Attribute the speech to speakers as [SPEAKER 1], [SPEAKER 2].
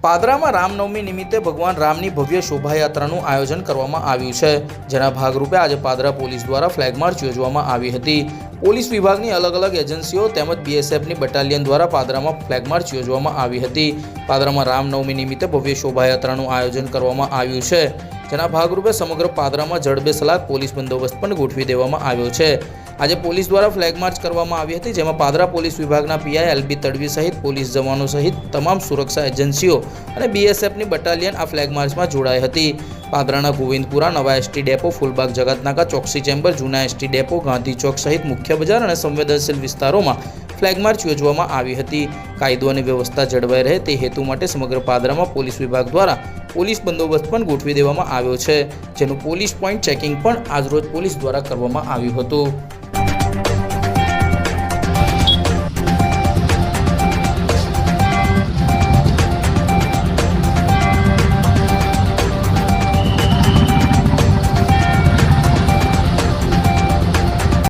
[SPEAKER 1] પાદરામાં રામનવમી નિમિત્તે ભગવાન રામની ભવ્ય શોભાયાત્રાનું આયોજન કરવામાં આવ્યું છે, જેના ભાગરૂપે આજે પાદરા પોલીસ દ્વારા ફ્લેગ માર્ચ યોજવામાં આવી હતી। પોલીસ વિભાગની અલગ અલગ એજન્સીઓ તેમજ બીએસએફની બટાલિયન દ્વારા પાદરામાં ફ્લેગ માર્ચ યોજવામાં આવી હતી। પાદરામાં રામનવમી નિમિત્તે ભવ્ય શોભાયાત્રાનું આયોજન કરવામાં આવ્યું છે, જેના ભાગરૂપે સમગ્ર પાદરામાં જડબેસલાક પોલીસ બંદોબસ્ત પણ ગોઠવી દેવામાં આવ્યો છે। આજે પોલીસ દ્વારા ફ્લેગ માર્ચ કરવામાં આવી હતી, જેમાં પાદરા પોલીસ વિભાગના પીઆઈ એલબી તડવી સહિત પોલીસ જવાનો સહિત તમામ સુરક્ષા એજન્સીઓ અને બીએસએફની બટાલિયન આ ફ્લેગ માર્ચમાં જોડાઈ હતી। પાદરાના ગોવિંદપુરા, નવા ST depot, Phoolbagh જગતનાકા, Choksi chamber, જૂના એસટી ડેપો, ગાંધી ચોક સહિત મુખ્ય બજાર અને સંવેદનશીલ વિસ્તારોમાં ફ્લેગ માર્ચ યોજવામાં આવી હતી। કાયદો અને વ્યવસ્થા જળવાઈ રહે તે હેતુ માટે સમગ્ર પાદરામાં પોલીસ વિભાગ દ્વારા પોલીસ બંદોબસ્ત પણ ગોઠવી દેવામાં આવ્યો છે, જેનું પોલીસ પોઈન્ટ ચેકિંગ પણ આજરોજ પોલીસ દ્વારા કરવામાં આવ્યું હતું।